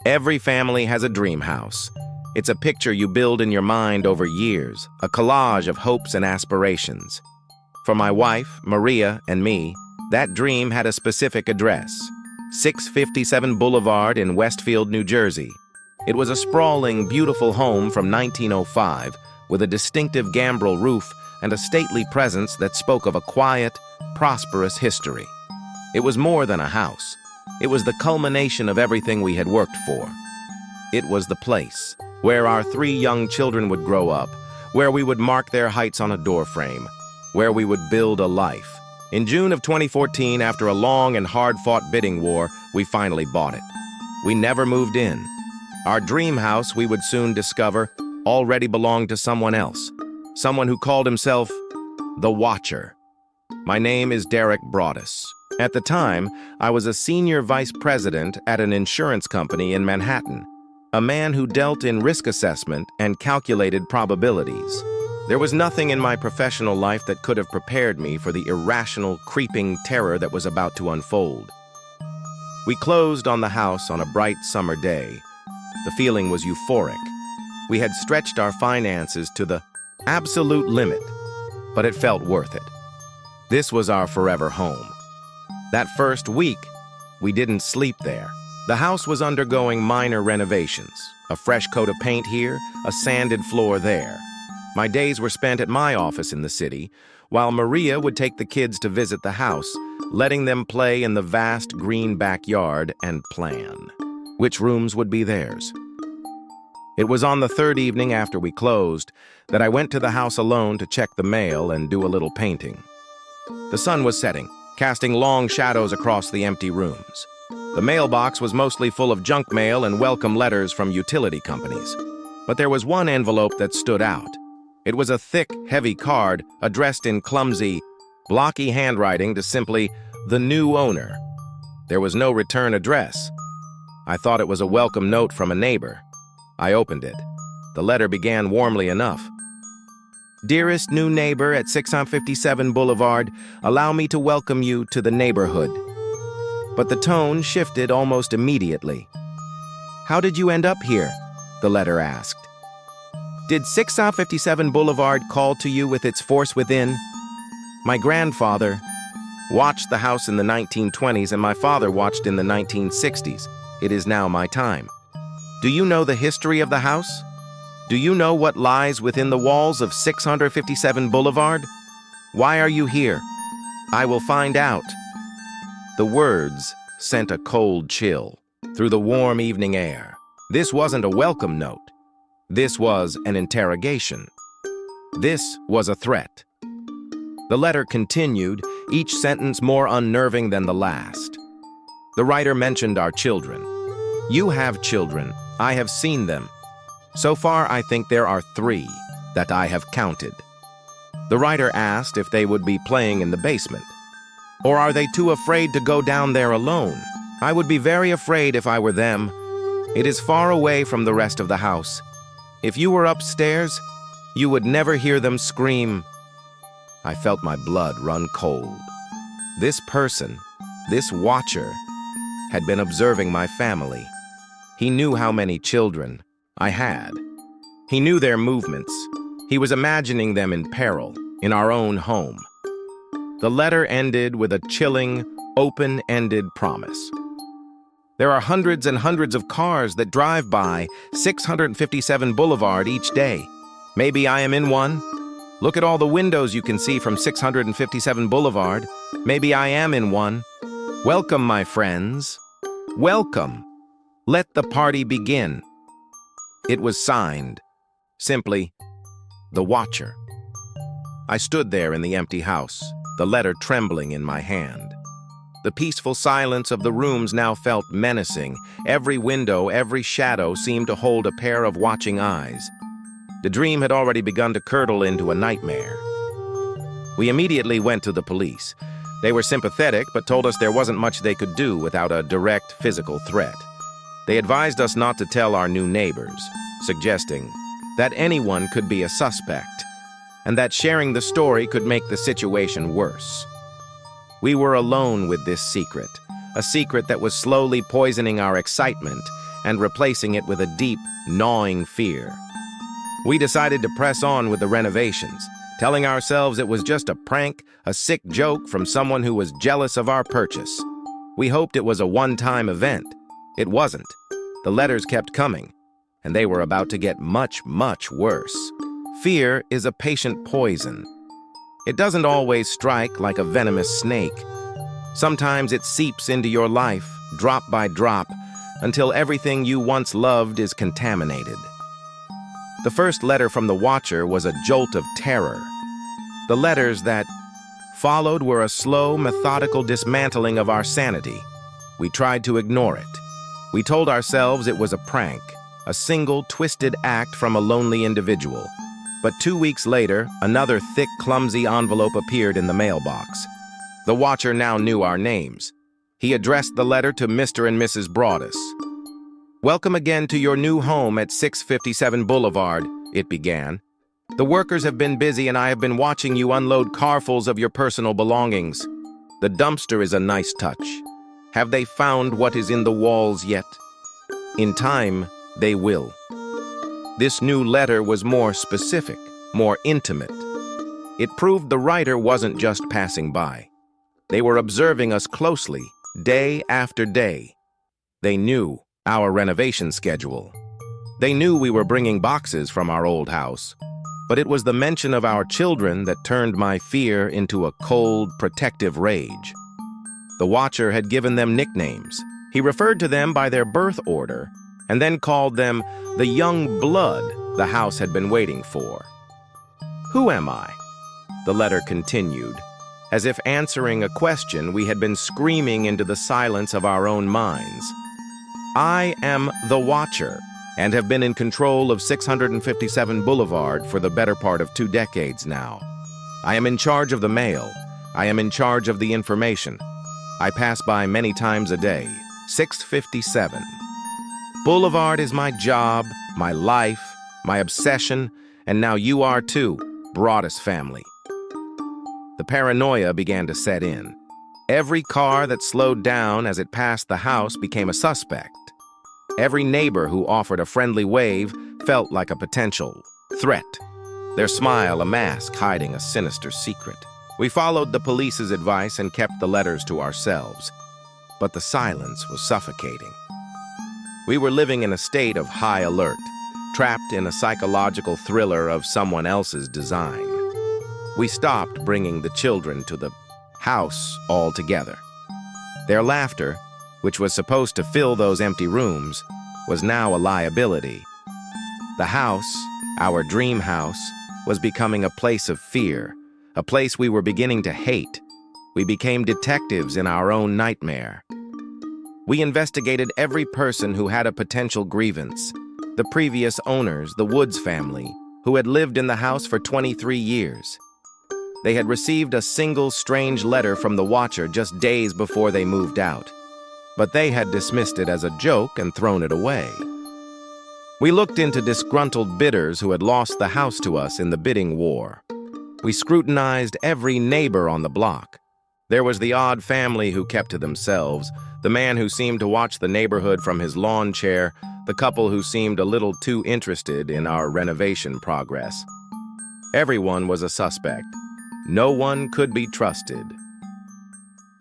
Every family has a dream house. It's a picture you build in your mind over years, a collage of hopes and aspirations. For my wife, Maria, and me, that dream had a specific address: 657 Boulevard in Westfield, New Jersey. It was a sprawling, beautiful home from 1905 with a distinctive gambrel roof and a stately presence that spoke of a quiet, prosperous history. It was more than a house. It was the culmination of everything we had worked for. It was the place where our 3 young children would grow up, where we would mark their heights on a doorframe, where we would build a life. In June of 2014, after a long and hard-fought bidding war, we finally bought it. We never moved in. Our dream house, we would soon discover, already belonged to someone else, someone who called himself the Watcher. My name is Maria Broaddus. At the time, I was a senior vice president at an insurance company in Manhattan, a man who dealt in risk assessment and calculated probabilities. There was nothing in my professional life that could have prepared me for the irrational, creeping terror that was about to unfold. We closed on the house on a bright summer day. The feeling was euphoric. We had stretched our finances to the absolute limit, but it felt worth it. This was our forever home. That first week, we didn't sleep there. The house was undergoing minor renovations, a fresh coat of paint here, a sanded floor there. My days were spent at my office in the city, while Maria would take the kids to visit the house, letting them play in the vast green backyard and plan which rooms would be theirs. It was on the 3rd evening after we closed that I went to the house alone to check the mail and do a little painting. The sun was setting, casting long shadows across the empty rooms. The mailbox was mostly full of junk mail and welcome letters from utility companies. But there was one envelope that stood out. It was a thick, heavy card addressed in clumsy, blocky handwriting to simply, "The new owner." There was no return address. I thought it was a welcome note from a neighbor. I opened it. The letter began warmly enough. "Dearest new neighbor at 657 Boulevard, allow me to welcome you to the neighborhood." But the tone shifted almost immediately. "How did you end up here?" the letter asked. "Did 657 Boulevard call to you with its force within? My grandfather watched the house in the 1920s and my father watched in the 1960s. It is now my time. Do you know the history of the house? Do you know what lies within the walls of 657 Boulevard? Why are you here? I will find out." The words sent a cold chill through the warm evening air. This wasn't a welcome note. This was an interrogation. This was a threat. The letter continued, each sentence more unnerving than the last. The writer mentioned our children. "You have children. I have seen them. So far, I think there are 3 that I have counted." The writer asked if they would be playing in the basement. "Or are they too afraid to go down there alone? I would be very afraid if I were them. It is far away from the rest of the house. If you were upstairs, you would never hear them scream." I felt my blood run cold. This person, this watcher, had been observing my family. He knew how many children I had. He knew their movements. He was imagining them in peril, in our own home. The letter ended with a chilling, open-ended promise. "There are hundreds and hundreds of cars that drive by 657 Boulevard each day. Maybe I am in one. Look at all the windows you can see from 657 Boulevard. Maybe I am in one. Welcome, my friends. Welcome. Let the party begin." It was signed, simply, "The Watcher." I stood there in the empty house, the letter trembling in my hand. The peaceful silence of the rooms now felt menacing. Every window, every shadow seemed to hold a pair of watching eyes. The dream had already begun to curdle into a nightmare. We immediately went to the police. They were sympathetic, but told us there wasn't much they could do without a direct physical threat. They advised us not to tell our new neighbors, suggesting that anyone could be a suspect, and that sharing the story could make the situation worse. We were alone with this secret, a secret that was slowly poisoning our excitement and replacing it with a deep, gnawing fear. We decided to press on with the renovations, telling ourselves it was just a prank, a sick joke from someone who was jealous of our purchase. We hoped it was a one-time event. It wasn't. The letters kept coming, and they were about to get much, much worse. Fear is a patient poison. It doesn't always strike like a venomous snake. Sometimes it seeps into your life, drop by drop, until everything you once loved is contaminated. The first letter from the Watcher was a jolt of terror. The letters that followed were a slow, methodical dismantling of our sanity. We tried to ignore it. We told ourselves it was a prank, a single, twisted act from a lonely individual. But 2 weeks later, another thick, clumsy envelope appeared in the mailbox. The Watcher now knew our names. He addressed the letter to Mr. and Mrs. Broaddus. "Welcome again to your new home at 657 Boulevard," it began. "The workers have been busy and I have been watching you unload carfuls of your personal belongings. The dumpster is a nice touch. Have they found what is in the walls yet? In time, they will." This new letter was more specific, more intimate. It proved the writer wasn't just passing by. They were observing us closely, day after day. They knew our renovation schedule. They knew we were bringing boxes from our old house. But it was the mention of our children that turned my fear into a cold, protective rage. The Watcher had given them nicknames. He referred to them by their birth order, and then called them the young blood the house had been waiting for. "Who am I?" The letter continued, as if answering a question we had been screaming into the silence of our own minds. "I am the Watcher, and have been in control of 657 Boulevard for the better part of 2 decades now. I am in charge of the mail. I am in charge of the information. I pass by many times a day. 657. Boulevard is my job, my life, my obsession, and now you are too, Broaddus family." The paranoia began to set in. Every car that slowed down as it passed the house became a suspect. Every neighbor who offered a friendly wave felt like a potential threat, their smile a mask hiding a sinister secret. We followed the police's advice and kept the letters to ourselves, but the silence was suffocating. We were living in a state of high alert, trapped in a psychological thriller of someone else's design. We stopped bringing the children to the house altogether. Their laughter, which was supposed to fill those empty rooms, was now a liability. The house, our dream house, was becoming a place of fear, a place we were beginning to hate. We became detectives in our own nightmare. We investigated every person who had a potential grievance. The previous owners, the Woods family, who had lived in the house for 23 years. They had received a single strange letter from the Watcher just days before they moved out, but they had dismissed it as a joke and thrown it away. We looked into disgruntled bidders who had lost the house to us in the bidding war. We scrutinized every neighbor on the block. There was the odd family who kept to themselves, the man who seemed to watch the neighborhood from his lawn chair, the couple who seemed a little too interested in our renovation progress. Everyone was a suspect. No one could be trusted.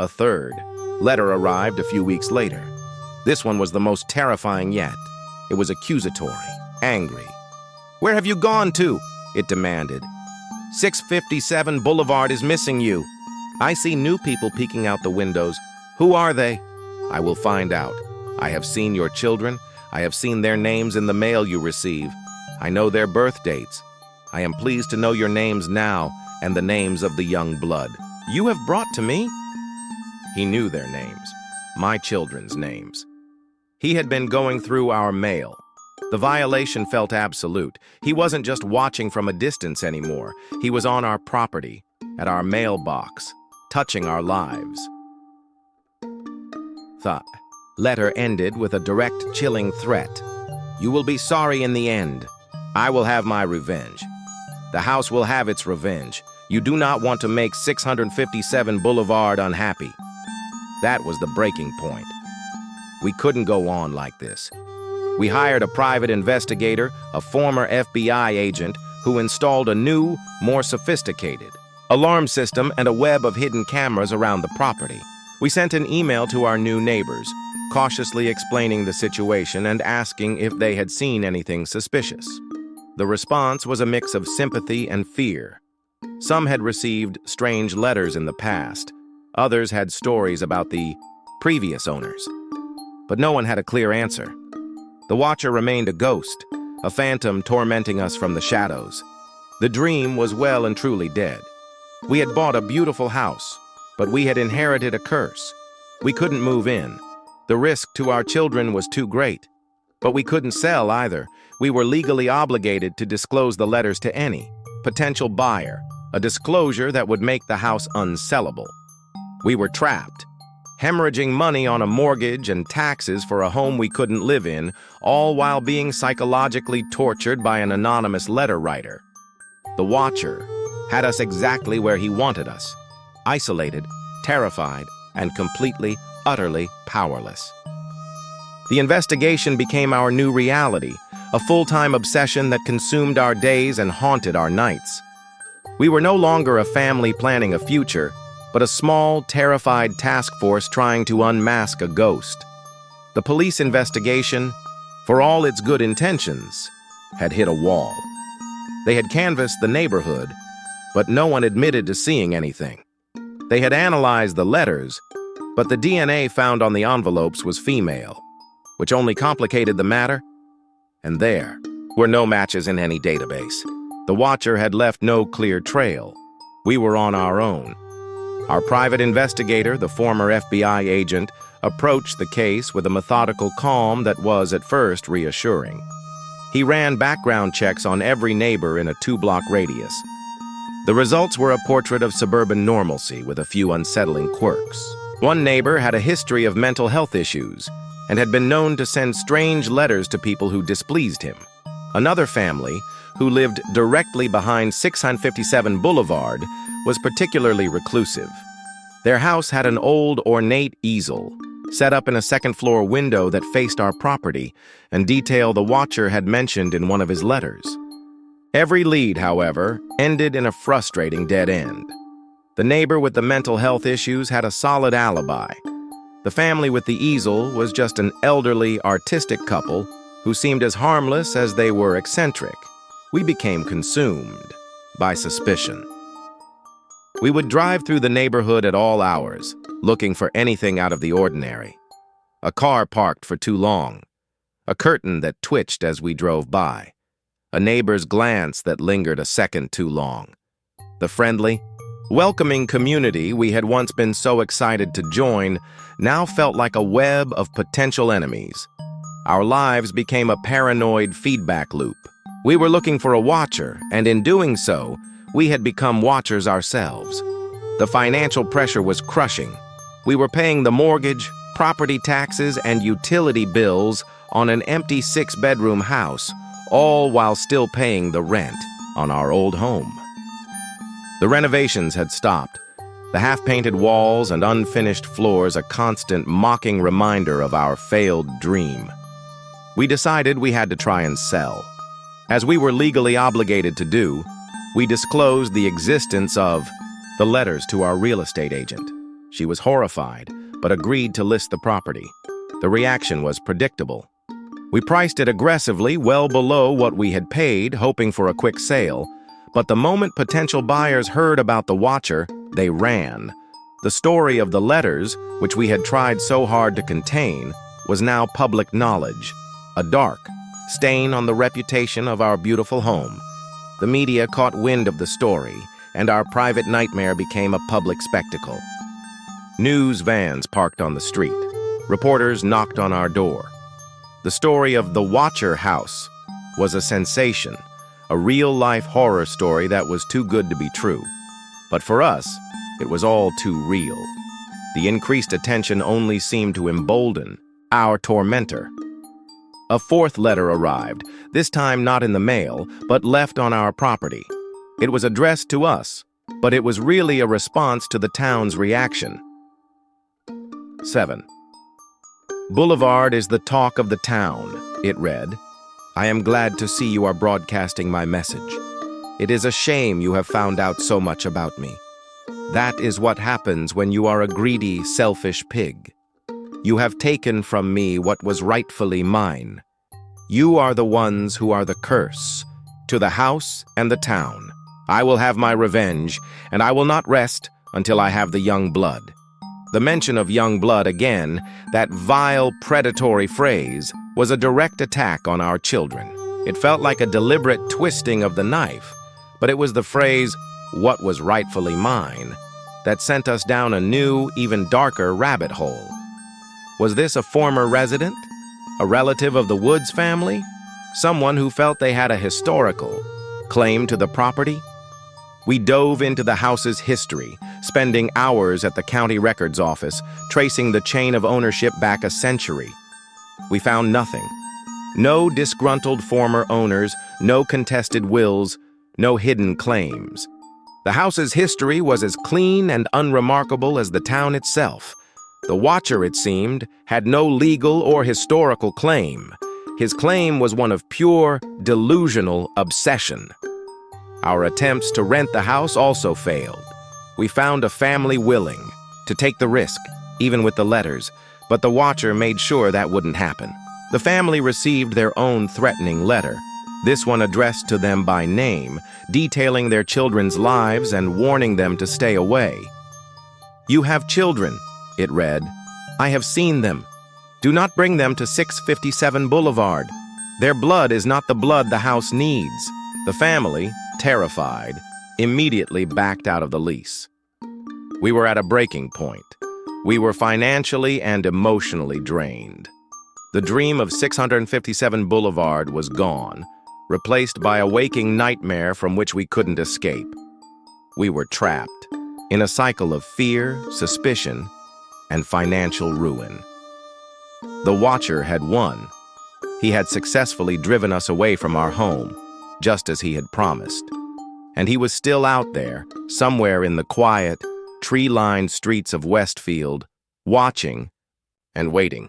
A third letter arrived a few weeks later. This one was the most terrifying yet. It was accusatory, angry. "Where have you gone to?" it demanded. 657 Boulevard is missing you. I see new people peeking out the windows. Who are they? I will find out. I have seen your children. I have seen their names in the mail you receive. I know their birth dates. I am pleased to know your names now and the names of the young blood you have brought to me. He knew their names, my children's names. He had been going through our mail. The violation felt absolute. He wasn't just watching from a distance anymore. He was on our property, at our mailbox, touching our lives. The letter ended with a direct, chilling threat. "You will be sorry in the end. I will have my revenge. The house will have its revenge. You do not want to make 657 Boulevard unhappy." That was the breaking point. We couldn't go on like this. We hired a private investigator, a former FBI agent, who installed a new, more sophisticated alarm system and a web of hidden cameras around the property. We sent an email to our new neighbors, cautiously explaining the situation and asking if they had seen anything suspicious. The response was a mix of sympathy and fear. Some had received strange letters in the past. Others had stories about the previous owners. But no one had a clear answer. The Watcher remained a ghost, a phantom tormenting us from the shadows. The dream was well and truly dead. We had bought a beautiful house, but we had inherited a curse. We couldn't move in. The risk to our children was too great. But we couldn't sell either. We were legally obligated to disclose the letters to any potential buyer, a disclosure that would make the house unsellable. We were trapped, hemorrhaging money on a mortgage and taxes for a home we couldn't live in, all while being psychologically tortured by an anonymous letter writer. The Watcher had us exactly where he wanted us, isolated, terrified, and completely, utterly powerless. The investigation became our new reality, a full-time obsession that consumed our days and haunted our nights. We were no longer a family planning a future, but a small, terrified task force trying to unmask a ghost. The police investigation, for all its good intentions, had hit a wall. They had canvassed the neighborhood, but no one admitted to seeing anything. They had analyzed the letters, but the DNA found on the envelopes was female, which only complicated the matter. And there were no matches in any database. The Watcher had left no clear trail. We were on our own. Our private investigator, the former FBI agent, approached the case with a methodical calm that was at first reassuring. He ran background checks on every neighbor in a 2-block radius. The results were a portrait of suburban normalcy with a few unsettling quirks. One neighbor had a history of mental health issues and had been known to send strange letters to people who displeased him. Another family, who lived directly behind 657 Boulevard, was particularly reclusive. Their house had an old, ornate easel set up in a second-floor window that faced our property, and detail the Watcher had mentioned in one of his letters. Every lead, however, ended in a frustrating dead end. The neighbor with the mental health issues had a solid alibi. The family with the easel was just an elderly, artistic couple who seemed as harmless as they were eccentric. We became consumed by suspicion. We would drive through the neighborhood at all hours, looking for anything out of the ordinary. A car parked for too long, a curtain that twitched as we drove by, a neighbor's glance that lingered a second too long. The friendly, welcoming community we had once been so excited to join now felt like a web of potential enemies. Our lives became a paranoid feedback loop. We were looking for a Watcher, and in doing so, we had become Watchers ourselves. The financial pressure was crushing. We were paying the mortgage, property taxes, and utility bills on an empty 6-bedroom house, all while still paying the rent on our old home. The renovations had stopped, the half-painted walls and unfinished floors a constant mocking reminder of our failed dream. We decided we had to try and sell. As we were legally obligated to do, we disclosed the existence of the letters to our real estate agent. She was horrified, but agreed to list the property. The reaction was predictable. We priced it aggressively, well below what we had paid, hoping for a quick sale. But the moment potential buyers heard about the Watcher, they ran. The story of the letters, which we had tried so hard to contain, was now public knowledge. A dark stain on the reputation of our beautiful home. The media caught wind of the story, and our private nightmare became a public spectacle. News vans parked on the street. Reporters knocked on our door. The story of the Watcher house was a sensation, a real-life horror story that was too good to be true. But for us, it was all too real. The increased attention only seemed to embolden our tormentor. A fourth letter arrived, this time not in the mail, but left on our property. It was addressed to us, but it was really a response to the town's reaction. 7. Boulevard is the talk of the town, it read. I am glad to see you are broadcasting my message. It is a shame you have found out so much about me. That is what happens when you are a greedy, selfish pig. You have taken from me what was rightfully mine. You are the ones who are the curse to the house and the town. I will have my revenge, and I will not rest until I have the young blood. The mention of young blood again, that vile, predatory phrase, was a direct attack on our children. It felt like a deliberate twisting of the knife, but it was the phrase, "what was rightfully mine," that sent us down a new, even darker rabbit hole. Was this a former resident? A relative of the Woods family? Someone who felt they had a historical claim to the property? We dove into the house's history, spending hours at the county records office, tracing the chain of ownership back a century. We found nothing. No disgruntled former owners, no contested wills, no hidden claims. The house's history was as clean and unremarkable as the town itself. The watcher, it seemed, had no legal or historical claim. His claim was one of pure, delusional obsession. Our attempts to rent the house also failed. We found a family willing to take the risk, even with the letters, but the watcher made sure that wouldn't happen. The family received their own threatening letter, this one addressed to them by name, detailing their children's lives and warning them to stay away. You have children, it read. I have seen them. Do not bring them to 657 Boulevard. Their blood is not the blood the house needs. The family, terrified, immediately backed out of the lease. We were at a breaking point. We were financially and emotionally drained. The dream of 657 Boulevard was gone, replaced by a waking nightmare from which we couldn't escape. We were trapped in a cycle of fear, suspicion, and financial ruin. The watcher had won. He had successfully driven us away from our home, just as he had promised. And he was still out there, somewhere in the quiet, tree-lined streets of Westfield, watching and waiting.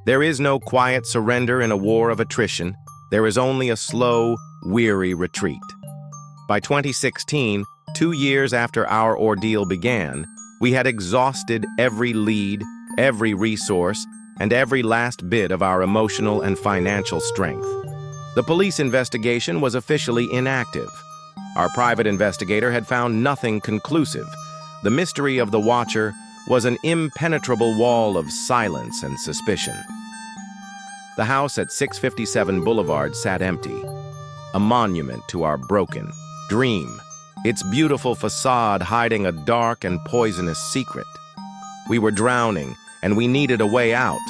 There is no quiet surrender in a war of attrition. There is only a slow, weary retreat. By 2016, 2 years after our ordeal began, we had exhausted every lead, every resource, and every last bit of our emotional and financial strength. The police investigation was officially inactive. Our private investigator had found nothing conclusive. The mystery of the watcher was an impenetrable wall of silence and suspicion. The house at 657 Boulevard sat empty, a monument to our broken dream, its beautiful facade hiding a dark and poisonous secret. We were drowning, and we needed a way out.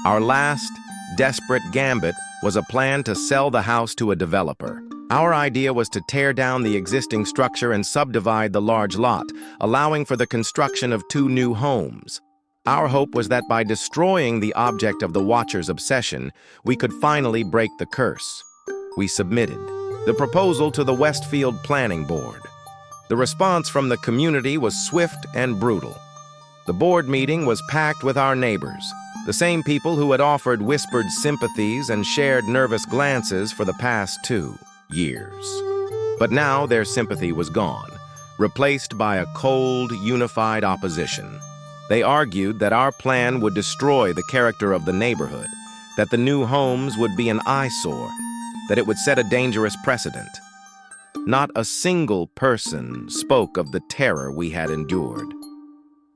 Our last, desperate gambit was a plan to sell the house to a developer. Our idea was to tear down the existing structure and subdivide the large lot, allowing for the construction of 2 new homes. Our hope was that by destroying the object of the watcher's obsession, we could finally break the curse. We submitted the proposal to the Westfield Planning Board. The response from the community was swift and brutal. The board meeting was packed with our neighbors, the same people who had offered whispered sympathies and shared nervous glances for the past 2 years. But now their sympathy was gone, replaced by a cold, unified opposition. They argued that our plan would destroy the character of the neighborhood, that the new homes would be an eyesore, that it would set a dangerous precedent. Not a single person spoke of the terror we had endured.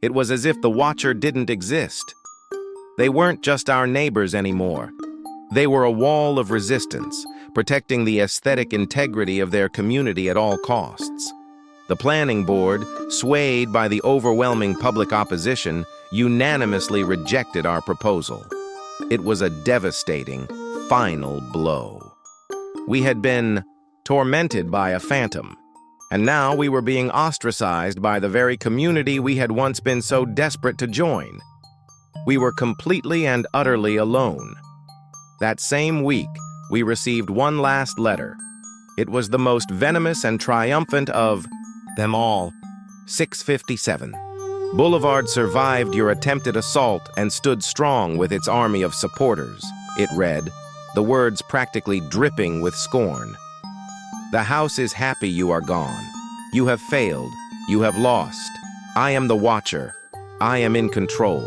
It was as if the watcher didn't exist. They weren't just our neighbors anymore. They were a wall of resistance, protecting the aesthetic integrity of their community at all costs. The planning board, swayed by the overwhelming public opposition, unanimously rejected our proposal. It was a devastating, final blow. We had been tormented by a phantom, and now we were being ostracized by the very community we had once been so desperate to join. We were completely and utterly alone. That same week, we received one last letter. It was the most venomous and triumphant of them all. 657. Boulevard survived your attempted assault and stood strong with its army of supporters, it read, the words practically dripping with scorn. The house is happy you are gone. You have failed. You have lost. I am the watcher. I am in control.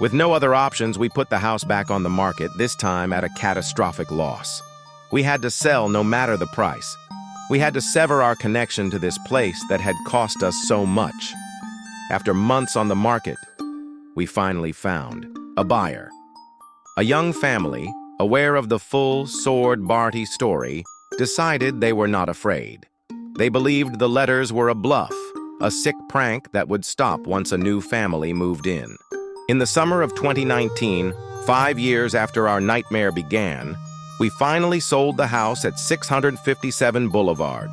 With no other options, we put the house back on the market, this time at a catastrophic loss. We had to sell no matter the price. We had to sever our connection to this place that had cost us so much. After months on the market, we finally found a buyer. A young family, aware of the full Sword Barty story, decided they were not afraid. They believed the letters were a bluff, a sick prank that would stop once a new family moved in. In the summer of 2019, 5 years after our nightmare began, we finally sold the house at 657 Boulevard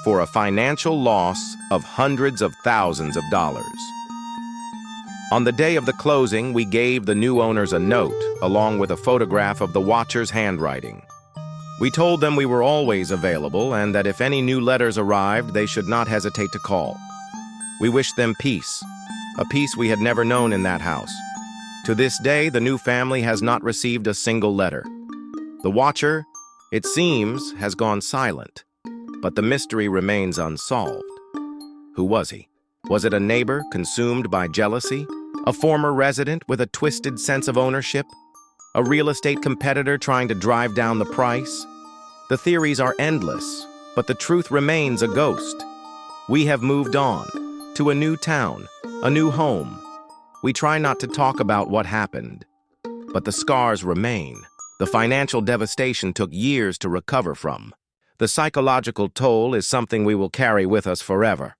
for a financial loss of hundreds of thousands of dollars. On the day of the closing, we gave the new owners a note, along with a photograph of the watcher's handwriting. We told them we were always available and that if any new letters arrived, they should not hesitate to call. We wished them peace, a peace we had never known in that house. To this day, the new family has not received a single letter. The watcher, it seems, has gone silent, but the mystery remains unsolved. Who was he? Was it a neighbor consumed by jealousy? A former resident with a twisted sense of ownership? A real estate competitor trying to drive down the price? The theories are endless, but the truth remains a ghost. We have moved on to a new town, a new home. We try not to talk about what happened, but the scars remain. The financial devastation took years to recover from. The psychological toll is something we will carry with us forever.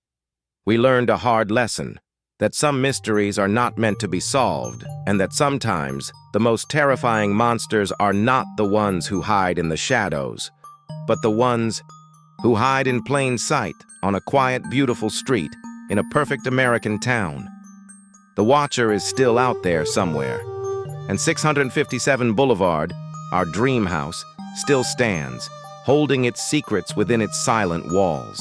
We learned a hard lesson, that some mysteries are not meant to be solved, and that sometimes the most terrifying monsters are not the ones who hide in the shadows, but the ones who hide in plain sight on a quiet, beautiful street in a perfect American town. The Watcher is still out there somewhere, and 657 Boulevard, our dream house, still stands, holding its secrets within its silent walls.